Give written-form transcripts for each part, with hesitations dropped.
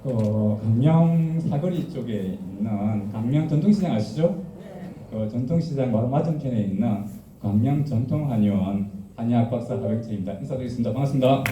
강명 사거리 쪽에 있는 강명 전통시장 아시죠? 그 전통시장 바로 맞은편에 있는 강명 전통한의원 한의학 박사 하병철입니다. 인사드리겠습니다. 반갑습니다.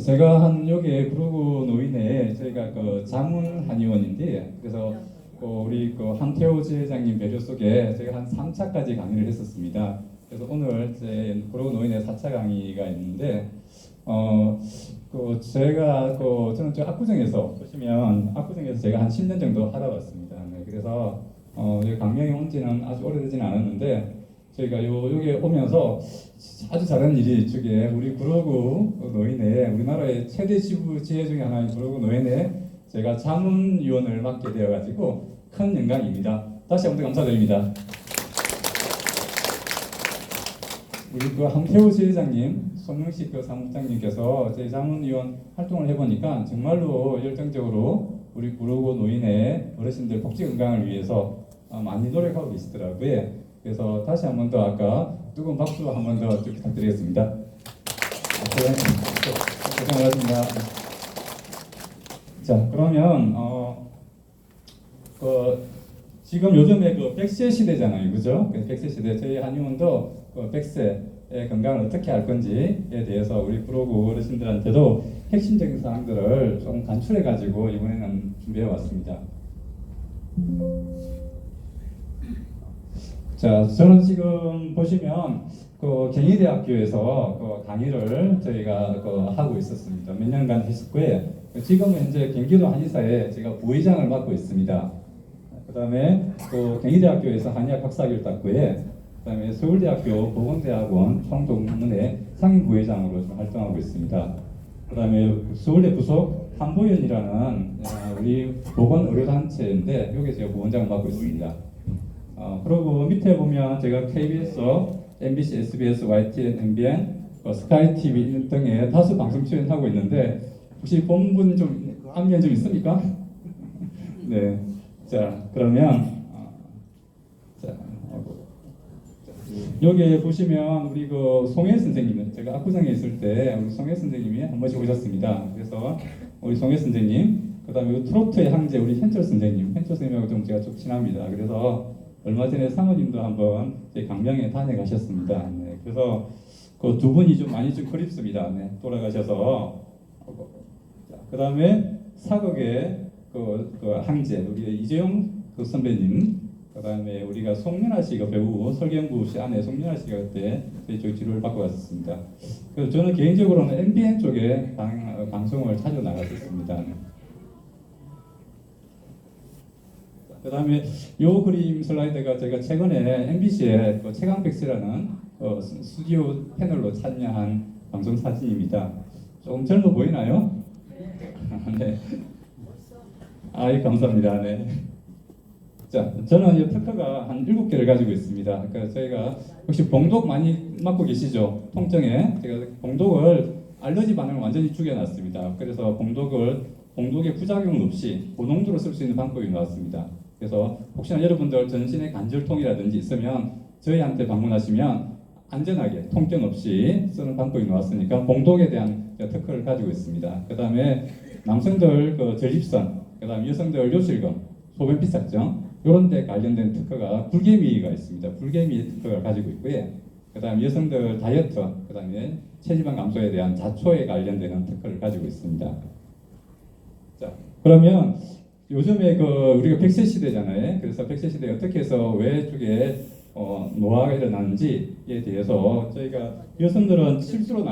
제가 한 여기 구로구 노인에 저희가 그 자문 한의원인데, 그래서 우리 그 한태호 지회장님 배려 속에 제가 한 3차까지 강의를 했었습니다. 그래서 오늘 제 구로구 노인의 4차 강의가 있는데, 제가 저는 저 압구정에서 보시면 압구정에서 제가 한 10년 정도 살아봤습니다. 네, 그래서 여기 강명에 온 지는 아주 오래되지는 않았는데, 저희가 여기 오면서 아주 잘한 일이 이쪽에 우리 구로구 노인회, 우리나라의 최대 지부 지회 중에 하나인 구로구 노인회 제가 자문위원을 맡게 되어가지고 큰 영광입니다. 다시 한번 감사드립니다. 우리 그 한태호 지회장님, 손명식 그 사무장님께서 저희 자문위원 활동을 해보니까 정말로 열정적으로 우리 구로구 노인회 어르신들 복지 건강을 위해서 많이 노력하고 계시더라고요. 그래서 다시 한 번 더 아까 뜨거운 박수 한 번 더 부탁드리겠습니다. 고생하셨습니다. 자, 그러면 지금 요즘에 그 100세 시대잖아요, 그죠? 100세 시대 저희 한의원도 100세의 건강을 어떻게 할 건지에 대해서 우리 구로구 어르신들한테도 핵심적인 사항들을 좀 간추려 가지고 이번에는 준비해 왔습니다. 자, 저는 지금 보시면 경희대학교에서 강의를 저희가 하고 있었습니다. 몇 년간 했었고요. 지금은 현재 경기도 한의사에 제가 부의장을 맡고 있습니다. 그다음에 경희대학교에서 한의학 박사학위를 땄고요. 그다음에 서울대학교 보건대학원 총동문회 상임부회장으로 좀 활동하고 있습니다. 그다음에 서울대 부속 한보연이라는 우리 보건의료단체인데 여기 제가 부원장을 맡고 있습니다. 그리고 밑에 보면 제가 KBS, MBC, SBS, YTN, MBN, 스카이 TV 등에 다수 방송 출연하고 있는데 혹시 본분 좀 안면 좀 있습니까? 네. 자, 그러면 여기 보시면 우리 송혜 선생님, 제가 압구정에 있을 때 우리 송혜 선생님이 한 번씩 오셨습니다. 그래서 우리 송혜 선생님, 그다음에 트로트의 황제 우리 현철 선생님하고 좀 제가 좀 친합니다. 그래서 얼마 전에 사모님도 한번 제 강명에 다녀가셨습니다. 네, 그래서 그 두 분이 좀 많이 좀 그립습니다. 네, 돌아가셔서. 그다음에 사극의 황제 우리 이재용 선배님, 그다음에 우리가 송윤아 씨가 배우 설경구 씨 아내 송윤아 씨가 그때 저희 치료를 받고 갔었습니다. 그래서 저는 개인적으로는 MBN 쪽에 방송을 자주 나갔었습니다. 네. 그 다음에 요 그림 슬라이드가 제가 최근에 MBC의 최강백세라는 스튜디오 패널로 참여한 방송 사진입니다. 조금 젊어 보이나요? 네. 예, 감사합니다. 네. 자, 저는 이 특허가 한 7개를 가지고 있습니다. 그러니까 저희가 혹시 봉독 많이 맡고 계시죠? 통증에 제가 봉독을 알러지 반응을 완전히 죽여놨습니다. 그래서 봉독의 부작용 없이 고농도로 쓸 수 있는 방법이 나왔습니다. 그래서 혹시나 여러분들 전신에 관절통이라든지 있으면 저희한테 방문하시면 안전하게 통증 없이 쓰는 방법이 나왔으니까 봉독에 대한 특허를 가지고 있습니다. 그 다음에 남성들 전립선, 그 다음에 여성들 요실금, 소변 비삭증 이런 데 관련된 특허가 불개미가 있습니다. 불개미 특허를 가지고 있고요. 그 다음에 여성들 다이어트, 그 다음에 체지방 감소에 대한 자초에 관련되는 특허를 가지고 있습니다. 자, 그러면 요즘에 우리가 100세 시대잖아요. 그래서 100세 시대에 어떻게 해서 왜 쪽에 노화가 일어나는지에 대해서 저희가 여성들은 실수로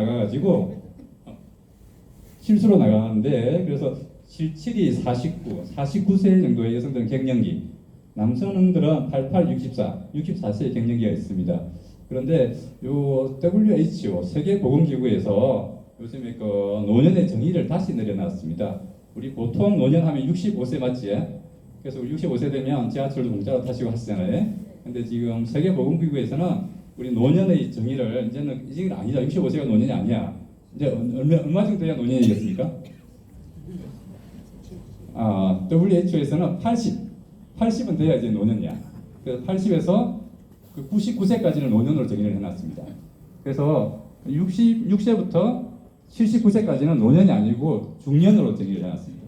나가는데 그래서 77이 49세 정도의 여성들은 갱년기, 남성들은 88, 64세의 갱년기가 있습니다. 그런데 요 WHO 세계보건기구에서 요즘에 노년의 정의를 다시 내려놨습니다. 우리 보통 노년하면 65세 맞지? 그래서 우리 65세 되면 지하철도 공짜로 타시고 하시잖아요. 근데 지금 세계보건기구에서는 우리 노년의 정의를 이제는 아니다. 65세가 노년이 아니야. 이제 얼마 정도 돼야 노년이겠습니까? WHO에서는 80은 돼야 이제 노년이야. 그래서 80에서 그 99세까지는 노년으로 정의를 해놨습니다. 그래서 66세부터 79세까지는 노년이 아니고 중년으로 정의를 해놨습니다.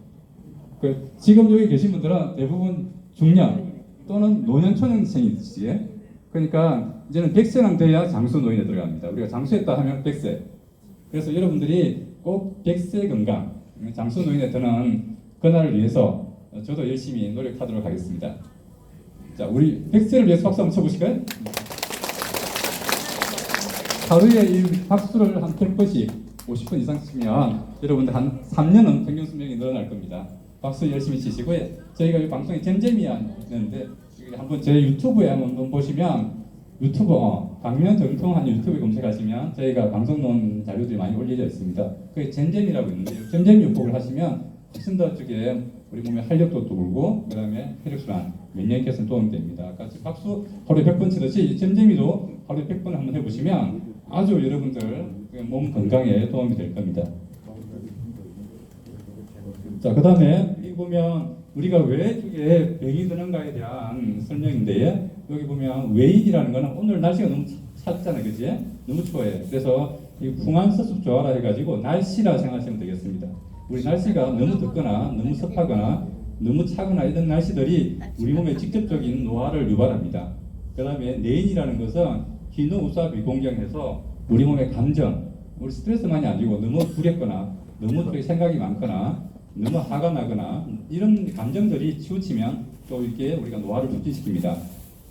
지금 여기 계신 분들은 대부분 중년 또는 노년 초년생이지. 그러니까 이제는 100세랑 돼야 장수 노인에 들어갑니다. 우리가 장수했다 하면 100세. 그래서 여러분들이 꼭 100세 건강, 장수 노인에 드는 그날을 위해서 저도 열심히 노력하도록 하겠습니다. 자, 우리 100세를 위해서 박수 한번 쳐보실까요? 하루에 이 박수를 한 100번씩 50분 이상 치면 여러분들 한 3년은 평균 수명이 늘어날 겁니다. 박수 열심히 치시고요. 저희가 이 방송에 잼잼이야 있는데 한번 제 유튜브에 한번 보시면 유튜브 강연 정통한 유튜브에 검색하시면 저희가 방송론 자료들이 많이 올려져 있습니다. 그게 잼잼이라고 있는데 잼잼 요법을 하시면 훨씬 더 저게 우리 몸의 활력도 오르고 그다음에 혈액순환, 면역 개선 도움이 됩니다. 아까 박수 하루에 100번 치듯이 잼잼이도 하루에 100번 한번 해보시면 아주 여러분들 몸 건강에 도움이 될 겁니다. 자, 그 다음에 여기 보면 우리가 왜 이게 병이 드는가에 대한 설명인데 여기 보면 외인이라는 거는 오늘 날씨가 너무 찼잖아요, 그지? 너무 추워요. 그래서 이 풍한서습 조화라 해가지고 날씨라 생각하시면 되겠습니다. 우리 날씨가 너무 덥거나 너무 습하거나 너무 차거나 이런 날씨들이 우리 몸에 직접적인 노화를 유발합니다. 그 다음에 내인이라는 것은 기노우사 비공경해서 우리 몸의 감정, 우리 스트레스만이 아니고 너무 두렵거나 너무 생각이 많거나 너무 화가 나거나 이런 감정들이 치우치면 또 이렇게 우리가 노화를 촉진시킵니다.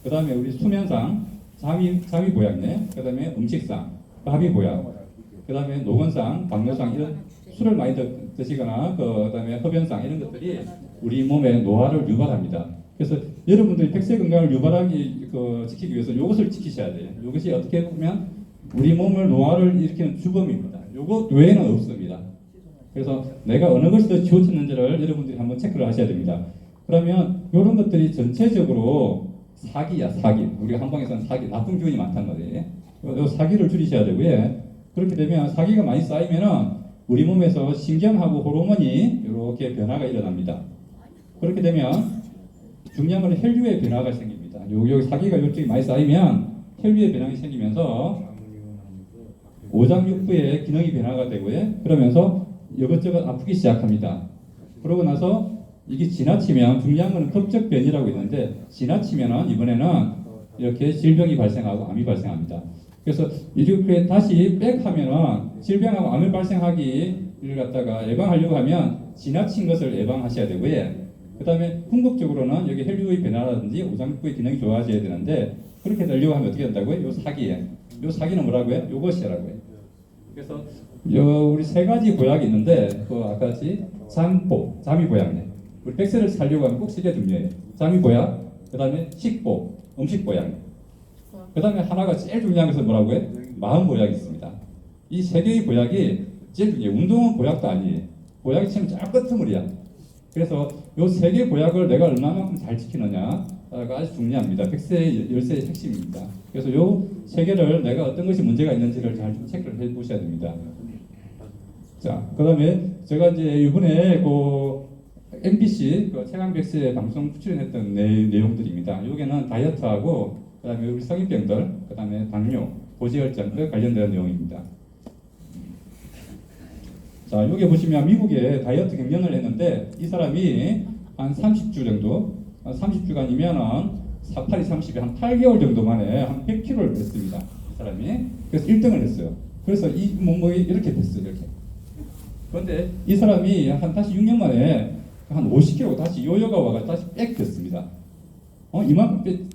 그 다음에 우리 수면상, 잠이 보약네, 그 다음에 음식상, 밥이 보약, 그 다음에 노건상, 당뇨상 이런 술을 많이 드시거나 그 다음에 흡연상 이런 것들이 우리 몸의 노화를 유발합니다. 그래서 여러분들이 백세 건강을 유발하기 지키기 위해서 이것을 지키셔야 돼요. 이것이 어떻게 보면 우리 몸을 노화를 일으키는 주범입니다. 이것 외에는 없습니다. 그래서 내가 어느 것이 더 치우쳤는지를 여러분들이 한번 체크를 하셔야 됩니다. 그러면 이런 것들이 전체적으로 사기야, 사기. 우리가 한방에서는 사기, 나쁜 기운이 많단 말이에요. 이 사기를 줄이셔야 되고요. 그렇게 되면 사기가 많이 쌓이면은 우리 몸에서 신경하고 호르몬이 이렇게 변화가 일어납니다. 그렇게 되면 중요한 건 혈류의 변화가 생깁니다. 여기 사기가 이쪽에 많이 쌓이면 혈류의 변화가 생기면서 오장육부의 기능이 변화가 되고요. 그러면서 이것저것 아프기 시작합니다. 그러고 나서 이게 지나치면 중요한 건 급적변이라고 있는데 지나치면은 이번에는 이렇게 질병이 발생하고 암이 발생합니다. 그래서 이렇게 다시 백하면은 질병하고 암이 발생하기를 갖다가 예방하려고 하면 지나친 것을 예방하셔야 되고요. 그 다음에 궁극적으로는 여기 혈류의 변화라든지 오장육부의 기능이 좋아져야 되는데 그렇게 되려고 하면 어떻게 된다고요? 요 사기에. 요 사기는 뭐라고요? 요것이라고요. 그래서 우리 세 가지 보약이 있는데 그 아까 같이 잠보, 잠이 보약네. 우리 백세를 살려고 하면 꼭 쓰게 중요해요. 잠이 보약, 그 다음에 식보, 음식 보약. 그 다음에 하나가 제일 중요한 것은 뭐라고요? 마음 보약이 있습니다. 이 세 개의 보약이 제일 중요해요. 운동은 보약도 아니에요. 보약이 참 쫙끄트물이야. 그래서 이 세 개의 보약을 내가 얼마만큼 잘 지키느냐가 아주 중요합니다. 백세 열쇠의 핵심입니다. 그래서 이 세 개를 내가 어떤 것이 문제가 있는지를 잘 좀 체크를 해 보셔야 됩니다. 자, 그 다음에 제가 이제 이번에 MBC 최강백세 방송 출연했던 내용들입니다. 여기는 다이어트하고 그 다음에 우리 성인병들, 그 다음에 당뇨, 고지혈증과 관련된 내용입니다. 자, 여기 보시면 미국에 다이어트 경연을 했는데 이 사람이 한 30주 정도, 30주간이면은 48이 30이 한 8개월 정도 만에 한 100kg를 뺐습니다. 이 사람이. 그래서 1등을 했어요. 그래서 이 몸무게 이렇게 됐어요. 이렇게. 그런데 이 사람이 다시 6년 만에 한 50kg 다시 요요가 와가 다시 빽 됐습니다. 이만큼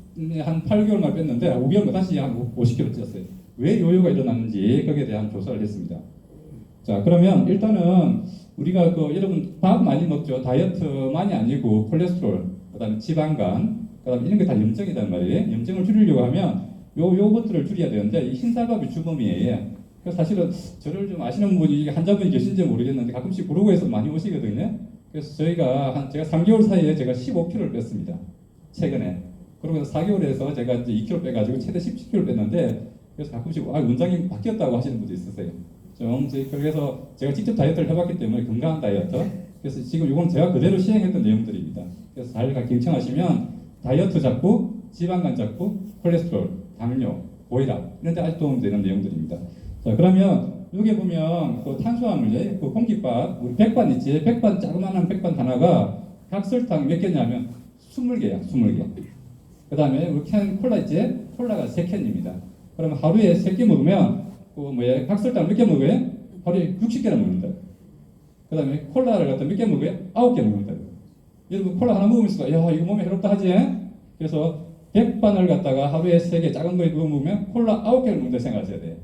한 8개월만 뺐는데 5개월만 다시 한 50kg 쪘어요. 왜 요요가 일어났는지 거기에 대한 조사를 했습니다. 자, 그러면 일단은 우리가 여러분 밥 많이 먹죠. 다이어트만이 아니고 콜레스테롤, 그다음에 지방간, 그다음에 이런 게 다 염증이란 말이에요. 염증을 줄이려고 하면 요것들을 줄여야 되는데 이 흰쌀밥이 주범이에요. 그래서 사실은 저를 좀 아시는 분이 환자분이 계신지 모르겠는데 가끔씩 브로그에서 많이 오시거든요. 그래서 제가 3개월 사이에 제가 15kg를 뺐습니다. 최근에. 그러고 4개월에서 제가 이제 2kg 빼가지고 최대 17kg 뺐는데 그래서 가끔씩 원장님 바뀌었다고 하시는 분도 있으세요. 그래서 제가 직접 다이어트를 해봤기 때문에 건강한 다이어트, 그래서 지금 이건 제가 그대로 시행했던 내용들입니다. 그래서 잘 경청하시면 다이어트 잡고, 지방간 잡고, 콜레스테롤, 당뇨, 고혈압 이런 데 아주 도움되는 내용들입니다. 자, 그러면 여기 보면 그 탄수화물, 그 공깃밥, 우리 백반 있지? 백반, 자그마한 백반 하나가 각설탕 몇 개냐면 20개야, 20개. 그 다음에 우리 캔 콜라 있지? 콜라가 3캔입니다. 그러면 하루에 3개 먹으면 그 뭐야, 각설탕 몇 개 먹어요? 하루에 60개나 먹는다. 그 다음에 콜라를 갖다 몇 개 먹어요? 9개 먹는다. 여러분 콜라 하나 먹으면서 야 이거 몸에 해롭다 하지? 그래서 백반을 갖다가 하루에 3개 작은 거 먹으면 콜라 9개를 먹는다 생각하셔야 돼요.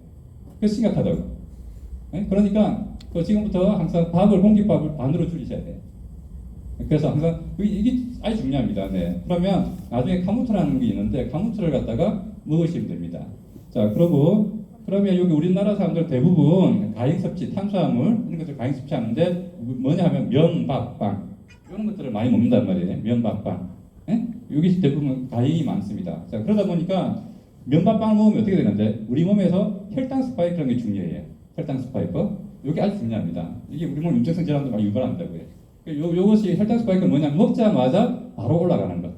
그래서 심각하다고. 네? 그러니까 지금부터 항상 밥을 공깃밥을 반으로 줄이셔야 돼요. 그래서 항상 이게 아주 중요합니다. 네. 그러면 나중에 카무트라는 게 있는데 카무트를 갖다가 먹으시면 됩니다. 자, 그러면 여기 우리나라 사람들 대부분 가행 섭취, 탄수화물 이런 것들 가행 섭취하는데 뭐냐 하면 면, 밥, 빵 이런 것들을 많이 먹는단 말이에요. 면, 밥, 빵. 예? 여기 대부분 가행이 많습니다. 자, 그러다 보니까 면, 밥, 빵을 먹으면 어떻게 되는데 우리 몸에서 혈당 스파이크라는 게 중요해요. 혈당 스파이크. 이게 아주 중요합니다. 이게 우리 몸 염증성 질환도 많이 유발한다고요. 요것이 혈당 스파이크는 뭐냐면 먹자마자 바로 올라가는 것.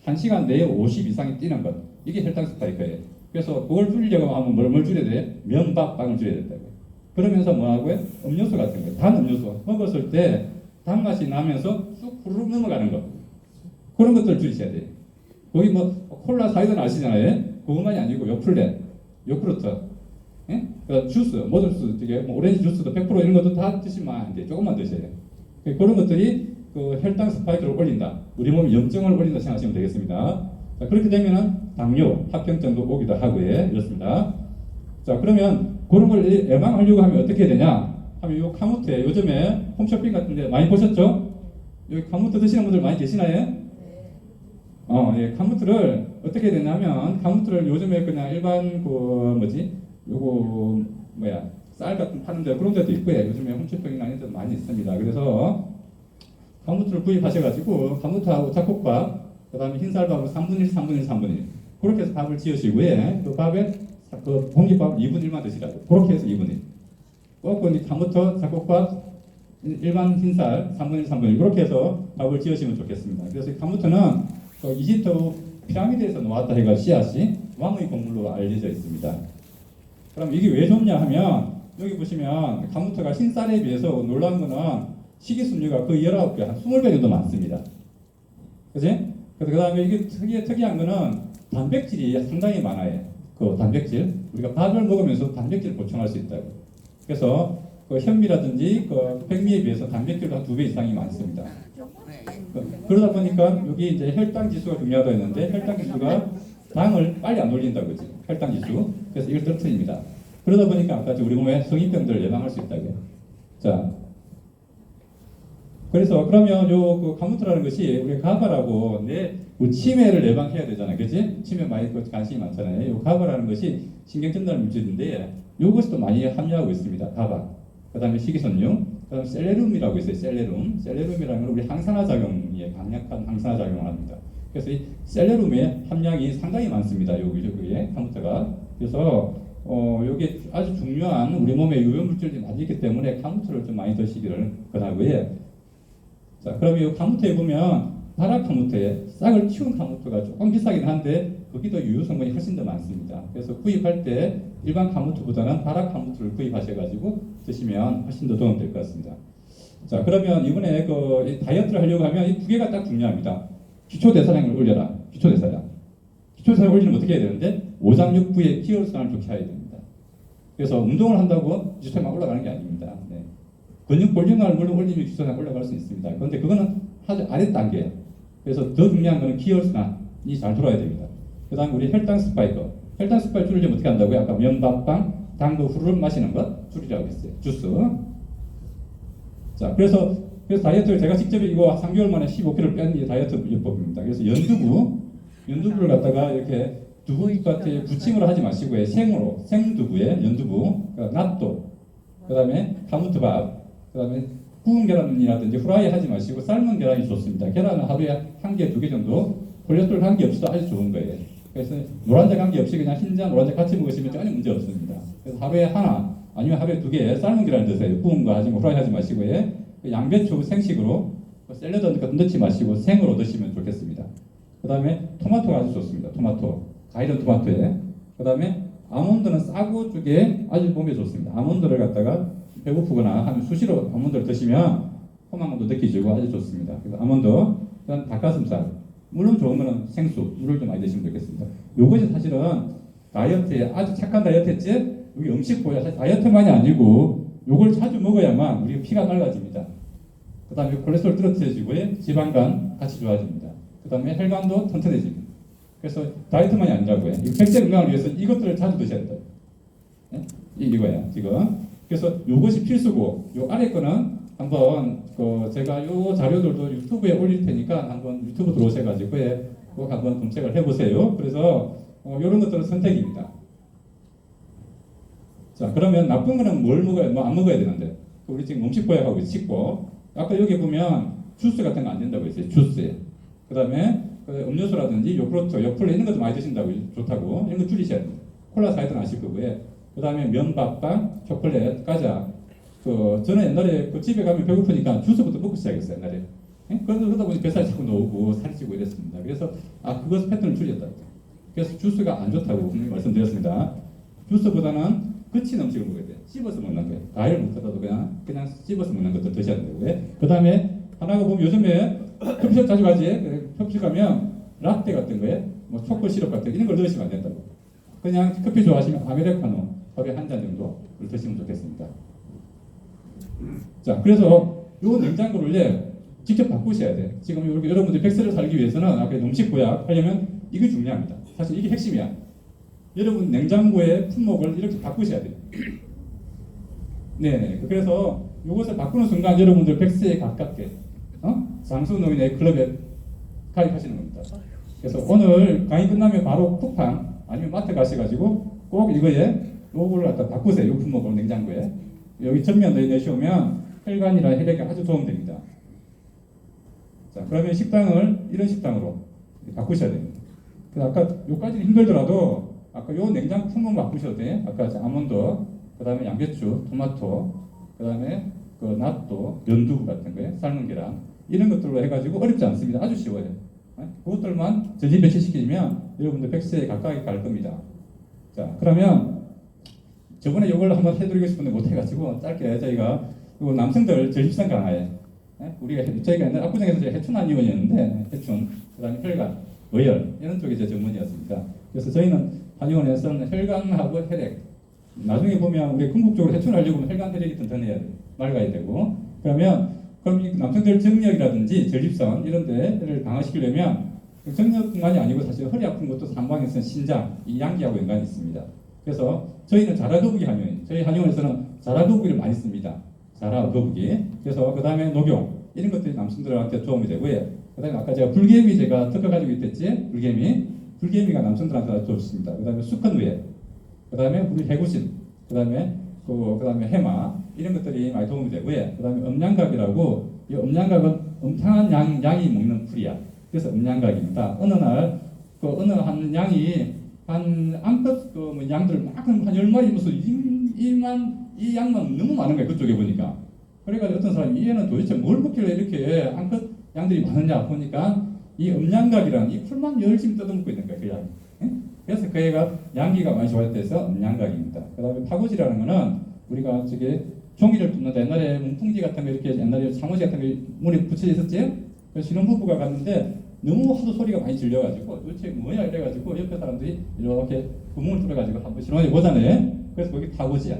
1시간 내에 50 이상이 뛰는 것. 이게 혈당 스파이크예요. 그래서 그걸 줄이려고 하면 뭘 줄여야 돼? 면, 밥, 빵을 줄여야 된다고요. 그러면서 뭐하고요? 음료수 같은 거. 단 음료수. 먹었을 때 단맛이 나면서 쑥 후루룩 넘어가는 것. 그런 것들을 줄이셔야 돼요. 거기 콜라 사이다는 아시잖아요. 그것만이 아니고 요플레, 요크루트, 예? 주스, 모든 주스, 되게 오렌지 주스도 100% 이런 것도 다 드시면 안 돼. 조금만 드셔야 돼요. 그런 것들이 그 혈당 스파이크를 올린다. 우리 몸에 염증을 올린다 생각하시면 되겠습니다. 자, 그렇게 되면은 당뇨, 합병증도 오기도 하고요. 이렇습니다. 자, 그러면 그런 걸 예방하려고 하면 어떻게 되냐? 하면 요 카무트에 요즘에 홈쇼핑 같은 데 많이 보셨죠? 여기 카무트 드시는 분들 많이 계시나요? 예, 카무트를 어떻게 되냐면 카무트를 요즘에 그냥 일반 요거 쌀 같은 파는 데 그런 데도 있고요. 요즘에 홈쇼핑이나 이런 데도 많이 있습니다. 그래서 카무트를 구입하셔가지고 카무트하고 잡곡밥, 그 다음에 흰쌀밥으로 3분의 1, 3분의 1, 3분의 1 그렇게 해서 밥을 지으시고요. 그 밥에 그 공깃밥 2분의 1만 드시라고. 그렇게 해서 2분의 1. 꼭 카무트, 잡곡밥, 일반 흰쌀 3분의 1, 3분의 1 그렇게 해서 밥을 지으시면 좋겠습니다. 그래서 카무트는 이집트 피라미드에서 나왔다 해가 씨앗이 왕의 곡물로 알려져 있습니다. 그럼 이게 왜 좋냐 하면 여기 보시면 카무트가 흰쌀에 비해서 놀라운 거는 식이섬유가 거의 19배, 한 20배 정도 많습니다. 그지? 그 다음에 이게 특이한 거는 단백질이 상당히 많아요. 그 단백질. 우리가 밥을 먹으면서 단백질을 보충할 수 있다고. 그래서 그 현미라든지 그 백미에 비해서 단백질도 한 2배 이상이 많습니다. 그러다 보니까 여기 이제 혈당 지수가 중요하다 했는데 혈당 지수가 당을 빨리 안 올린다고 그러지. 혈당 지수. 그래서 이걸 떨어뜨립니다. 그러다 보니까 아까 우리 몸에 성인병들을 예방할 수 있다고요. 자, 그래서 그러면 그 카무트라는 것이 우리 가바라고 치매를 예방해야 되잖아요, 그렇지? 치매 많이 관심이 많잖아요. 요 가바라는 것이 신경전달 물질인데 이것이 또 많이 함유하고 있습니다. 가바. 그다음에 식이섬유. 그다음 셀레룸이라고 있어요. 셀레룸이라는 건 우리 항산화 작용에 강력한 항산화 작용을 합니다. 그래서 이 셀레룸의 함량이 상당히 많습니다. 여기에 카무트가. 그래서 여기 아주 중요한 우리 몸에 유효물질이 많이 있기 때문에 카무트를 좀 많이 드시기를 권하고요. 자, 그러면 이 카무트에 보면 바락 카무트에 싹을 틔운 카무트가 조금 비싸긴 한데 거기도 유효 성분이 훨씬 더 많습니다. 그래서 구입할 때 일반 카무트보다는 바락 카무트를 구입하셔가지고 드시면 훨씬 더 도움 될 것 같습니다. 자, 그러면 이번에 그 다이어트를 하려고 하면 이 두 개가 딱 중요합니다. 기초 대사량을 올려라. 기초 대사량. 기초 대사량 올리면 어떻게 해야 되는데 오장육부의 기혈순환을 좋게 해야 됩니다. 그래서 운동을 한다고 기초대사량 올라가는 게 아닙니다. 네. 근육 볼륨을 물론 올리면 기초대사량 올라갈 수 있습니다. 그런데 그거는 아주 아래 단계예요. 그래서 더 중요한 거는 기혈순환이 잘 돌아야 됩니다. 그 다음 우리 혈당 스파이크. 혈당 스파이크 줄이려면 어떻게 한다고요? 아까 면밥빵, 당도 후루룩 마시는 것 줄이라고 했어요. 주스. 자, 그래서 다이어트를 제가 직접 이거 3개월 만에 15kg 뺀 게 다이어트 요법입니다. 그래서 연두부를 갖다가 이렇게 두부 같은 부침으로 하지 마시고요. 생두부에 연두부, 낫또, 그 다음에 카무트밥, 그 다음에 구운 계란이라든지 후라이 하지 마시고 삶은 계란이 좋습니다. 계란은 하루에 1개, 2개 정도 콜레스테롤 관계 없이도 아주 좋은 거예요. 그래서 노란자 관계 없이 그냥 흰자, 노란자 같이 먹으시면 전혀 문제 없습니다. 그래서 하루에 하나, 아니면 하루에 2개 삶은 계란 드세요. 구운 거 하지 마, 후라이 하지 마시고요. 그 양배추 생식으로 샐러드 넣지 마시고 생으로 드시면 좋겠습니다. 그 다음에 토마토가 아주 좋습니다. 토마토, 가이든 토마토에. 그 다음에 아몬드는 싸고 쪽에 아주 몸에 좋습니다. 아몬드를 갖다가 배고프거나 하면 수시로 아몬드를 드시면 포만감도 느끼시고 아주 좋습니다. 그래서 아몬드, 그다음 닭가슴살. 물론 좋은 거는 생수, 물을 좀 많이 드시면 좋겠습니다. 요것이 사실은 다이어트에 아주 착한 다이어트였지, 여기 음식 보여 다이어트만이 아니고 요걸 자주 먹어야만 우리 피가 맑아집니다. 그 다음에 콜레스테롤 떨어뜨려지고 지방간 같이 좋아집니다. 그 다음에 혈관도 튼튼해집니다. 그래서 다이어트만이 아니라고요. 백세 건강을 위해서 이것들을 자주 드셔야 돼요. 네? 이거예요 지금. 그래서 요것이 필수고, 요 아래 거는 한번 제가 요 자료들도 유튜브에 올릴 테니까 한번 유튜브 들어오셔가지고 꼭 한번 검색을 해보세요. 그래서 이런 것들은 선택입니다. 자, 그러면 나쁜 거는 뭘 먹어야, 뭐 안 먹어야 되는데, 우리 지금 음식 보약하고 식고, 아까 여기 보면 주스 같은 거 안 된다고 했어요. 주스. 그 다음에 음료수라든지 요구르트, 요플레 이런 것도 많이 드신다고 좋다고, 이런 거 줄이셔야 돼요. 콜라 사이드는 아실 거고요. 그 다음에 면, 밥빵, 초콜릿, 과자. 저는 옛날에 집에 가면 배고프니까 주스부터 먹고 시작했어요. 옛날에. 예? 그러다 보니 뱃살이 자꾸 나오고 살이 찌고 이랬습니다. 그래서 그것 패턴을 줄였다. 그래서 주스가 안 좋다고 분명히 말씀드렸습니다. 주스보다는 거친 음식을 먹어야 돼요. 씹어서 먹는 거예요. 과일을 먹더라도 그냥 씹어서 먹는 것도 드셔야 되고요. 그 다음에 하나가 보면 요즘에 커피숍 자주 가지. 커피숍 가면 라떼 같은 거에 뭐 초코 시럽 같은 거 이런 걸 넣으시면 안 된다고. 그냥 커피 좋아하시면 아메리카노 하루에 한 잔 정도 드시면 좋겠습니다. 자, 그래서 요 냉장고를 직접 바꾸셔야 돼. 지금 여러분들이 100세를 살기 위해서는 아까 음식 보약 하려면 이게 중요합니다. 사실 이게 핵심이야. 여러분 냉장고의 품목을 이렇게 바꾸셔야 돼요. 네, 그래서 이것을 바꾸는 순간 여러분들 100세에 가깝게 장수노인의 클럽에 가입하시는 겁니다. 그래서 오늘 강의 끝나면 바로 쿠팡 아니면 마트 가셔가지고 꼭 요거를 갖다 바꾸세요. 이 품목을 냉장고에. 여기 전면 넣어내시면 혈관이나 혈액에 아주 도움됩니다. 자, 그러면 식당을 이런 식당으로 바꾸셔야 됩니다. 그래서 아까 요까지는 힘들더라도 아까 요 냉장고 품목 바꾸셔도 돼. 아까 아몬드, 그 다음에 양배추, 토마토, 그 다음에 낫또, 연두부 같은 거에 삶은 계란 이런 것들로 해가지고 어렵지 않습니다. 아주 쉬워요. 그것들만 전지 배치시키면 여러분들 100세에 가까이 갈 겁니다. 자, 그러면 저번에 이걸 한번 해드리고 싶은데 못해가지고 짧게 저희가 남성들 전립선 강화에 저희가 옛날 압구정에서 해춘한 의원이었는데 해춘, 그다음에 혈관, 의열 이런 쪽이 제 전문이었습니다. 그래서 저희는 한의원에서는 혈관하고 혈액 나중에 보면 우리 궁극적으로 해춘하려고 하면 혈관 혈액이 튼튼해야 돼, 맑아야 되고 그럼 이 남성들 정력이라든지 전립선 이런 데를 강화시키려면 정력뿐만이 아니고 사실 허리 아픈 것도 상방에서는 신장, 이 양기하고 연관이 있습니다. 그래서 저희는 자라도부기 한의원, 저희 한의원에서는 자라도부기를 많이 씁니다. 자라도부기. 그래서 그 다음에 녹용 이런 것들이 남성들한테 도움이 되고요. 그 다음에 아까 제가 불개미 제가 특허 가지고 있댔지, 불개미가 남성들한테 좋습니다. 그 다음에 수컷누에, 그 다음에 우리 해구신, 그 다음에 해마 이런 것들이 많이 도움이 되고요. 그 다음에 음양각이라고, 이 음양각은 음탕한 양이 먹는 풀이야. 그래서 음양각입니다. 어느 한 양이 한 암컷 양들 막 한 10마리 무슨 이 양만 너무 많은 거예요. 그쪽에 보니까. 그러니까 어떤 사람이 얘는 도대체 뭘 먹길래 이렇게 암컷 양들이 많으냐 보니까 이 음양각이라는 이 풀만 열심히 뜯어먹고 있는 거예요. 그 양이. 그래서 그 애가 양기가 많이 좋아져서 음양각입니다. 그 다음에 파고지라는 거는 우리가 종이를 뜯는다. 옛날에 문풍지 같은 거 이렇게 옛날에 상호지 같은 거 문에 붙여 있었지? 그래서 신혼부부가 갔는데 너무 하도 소리가 많이 들려가지고 도대체 뭐야 이래가지고 옆에 사람들이 이렇게 구멍을 뚫어가지고 한번 신혼에 보잖아요. 그래서 거기 타고지야.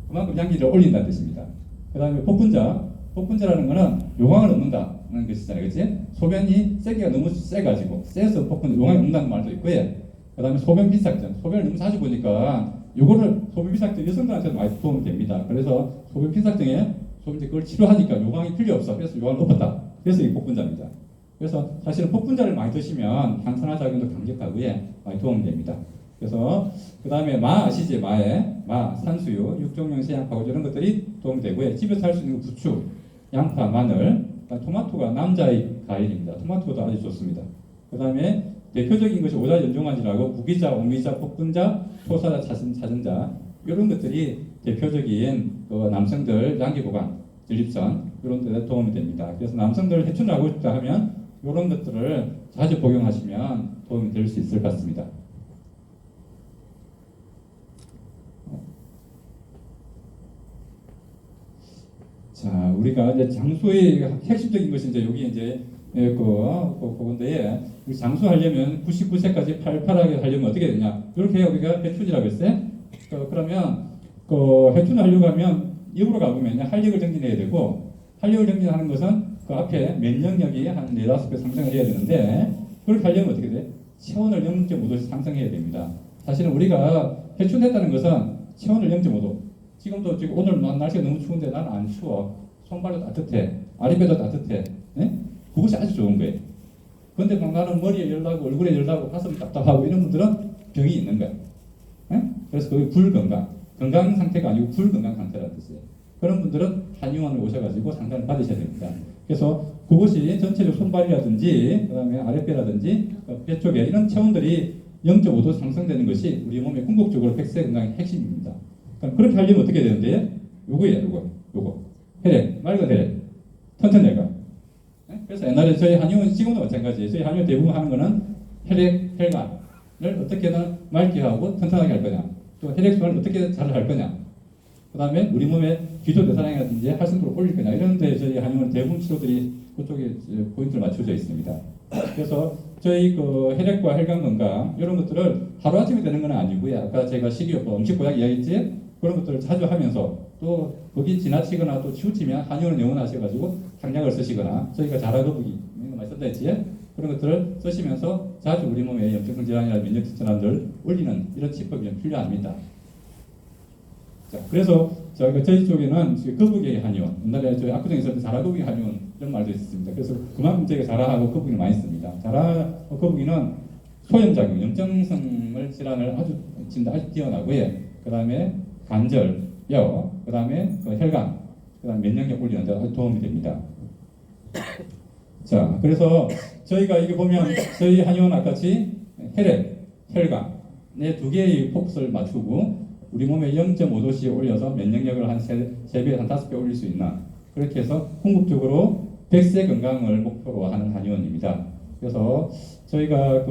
그만큼 양기를 올린다는 뜻입니다. 그 다음에 폭분자라는 거는 요강을 넣는다는 것이잖아요. 그치? 소변이 세기가 너무 세가지고 세서 요강을 넣는다는 말도 있고요. 그 다음에 소변 비삭증, 소변을 너무 자주 보니까 요거를 소변 비삭증 여성들한테도 많이 도움이 됩니다. 그래서 소변 비삭증에 그걸 치료하니까 요강이 필요 없어. 그래서 요강을 엎었다. 그래서 이 폭분자입니다. 그래서 사실은 폭분자를 많이 드시면 항산화 작용도 강력하고요. 많이 도움이 됩니다. 그래서 그 다음에 마 아시지? 마, 산수유, 육종용 세양파고 이런 것들이 도움이 되고요. 집에서 할 수 있는 부추, 양파, 마늘, 토마토가 남자의 과일입니다. 토마토도 아주 좋습니다. 그 다음에 대표적인 것이 오자연종환이라고 구기자, 오미자, 폭분자, 토사자, 차전자 이런 것들이 대표적인 남성들 양기 보강, 전립선 이런 데 도움이 됩니다. 그래서 남성들 해춘을 하고 싶다 하면 이런 것들을 자주 복용하시면 도움이 될 수 있을 것 같습니다. 자, 우리가 이제 장수의 핵심적인 것이 이제 여기 이제 그건데 장수하려면 99세까지 팔팔하게 하려면 어떻게 되냐? 이렇게 우리가 해춘이라고 했어요. 그러면 해춘을 하려고 하면 입으로 가보면 활력을 정진해야 되고 활력을 정진하는 것은 그 앞에 면역력이 한 4-5배 상승을 해야 되는데 그렇게 하려면 어떻게 돼? 체온을 0.5도씩 상승해야 됩니다. 사실은 우리가 해춘했다는 것은 체온을 0.5도 지금 오늘 날씨가 너무 추운데 나는 안 추워. 손발도 따뜻해. 아랫배도 따뜻해. 네? 그것이 아주 좋은 거예요. 그런데 막 나는 머리에 열나고 얼굴에 열나고 가슴이 답답하고 이런 분들은 병이 있는 거예요. 네? 그래서 그게 불건강. 건강 상태가 아니고 불건강 상태라는 뜻이에요. 그런 분들은 한의원을 오셔가지고 상담을 받으셔야 됩니다. 그래서 그것이 전체적 손발이라든지 그다음에 아랫배라든지 배 쪽에 이런 체온들이 0.5도 상승되는 것이 우리 몸의 궁극적으로 백세 건강의 핵심입니다. 그러니까 그렇게 하려면 어떻게 되는데 요거 혈액, 맑은 혈액, 튼튼 혈관. 그래서 옛날에 저희 한의원 지금도 마찬가지예요. 저희 한의원 대부분 하는 거는 혈액, 혈관을 어떻게든 맑게 하고 튼튼하게 할 거냐, 또 혈액순환을 어떻게 잘 할 거냐, 그 다음에 우리 몸의 기저대사량이라든지 활성도를 올릴 거냐, 이런 데 저희 한의원 대부분 치료들이 그쪽에 포인트를 맞춰져 있습니다. 그래서 저희 그 혈액과 혈관 건강 이런 것들을 하루아침에 되는 건 아니고요. 아까 제가 식이요법, 음식보약 이야기했지? 그런 것들을 자주 하면서 또 거기 지나치거나 또 치우치면 한의원을 내원하셔가지고 향약을 쓰시거나 저희가 자라거북이 이런 거 많이 쓴다 했지? 그런 것들을 쓰시면서 자주 우리 몸의 염증성 질환이나 면역 질환을 올리는 이런 치법이 좀 필요합니다. 자, 그래서 저희 쪽에는 거북이 한의원, 옛날에 저희 압구정에서 자라거북이 한의원 이런 말도 있었습니다. 그래서 그만큼 저희가 자라하고 거북이를 많이 씁니다. 거북이는 소염작용, 염증성 질환을 아주 뛰어나고요. 그 다음에 관절, 뼈, 그 다음에 혈관, 그 다음에 면역력 올리는 데 아주 도움이 됩니다. 자, 그래서 저희가 이게 보면 저희 한의원 같이 혈액, 혈관에 두 개의 포커스를 맞추고 우리 몸에 0.5도씩 올려서 면역력을 한 3배, 한 5배 올릴 수 있는 그렇게 해서 궁극적으로 100세 건강을 목표로 하는 한의원입니다. 그래서 저희가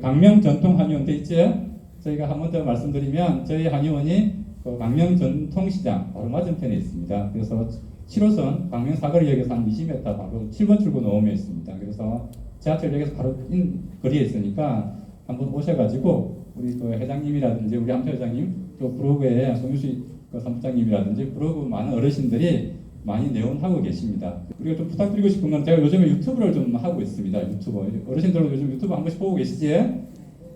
강명 전통 한의원 돼 있죠? 저희가 한 번 더 말씀드리면 저희 한의원이 강명 전통시장 바로 맞은편에 있습니다. 그래서 7호선 강명 사거리역에서 한 20m 바로 7번 출구 넘으면 있습니다. 그래서 지하철역에서 바로 거리에 있으니까 한번 오셔가지고 우리 회장님이라든지 우리 함태 회장님 또 브로그에 송유수 사무장님이라든지 브로그 많은 어르신들이 많이 내원하고 계십니다. 우리가 좀 부탁드리고 싶은 건 제가 요즘에 유튜브를 좀 하고 있습니다. 유튜브 어르신들도 요즘 유튜브 한 번씩 보고 계시지?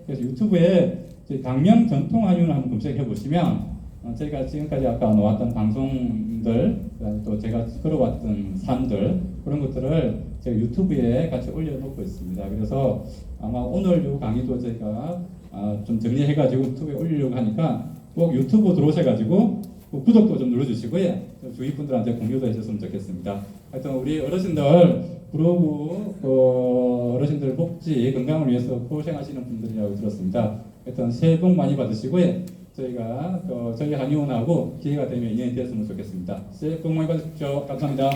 그래서 유튜브에 강명 전통 한의원을 한번 검색해 보시면 저희가 지금까지 아까 나왔던 방송들 또 제가 걸어왔던 삶들 그런 것들을 제가 유튜브에 같이 올려놓고 있습니다. 그래서 아마 오늘 이 강의도 저희가 좀 정리해가지고 유튜브에 올리려고 하니까 꼭 유튜브 들어오셔가지고 구독도 좀 눌러주시고요. 주위 분들한테 공유도 해줬으면 좋겠습니다. 하여튼 우리 어르신들 부러구 어르신들 복지 건강을 위해서 고생하시는 분들이라고 들었습니다. 하여튼 새해 복 많이 받으시고요. 저희가 저희 한의원하고 기회가 되면 인연이 되었으면 좋겠습니다. 새해 복 많이 받으십시오. 감사합니다.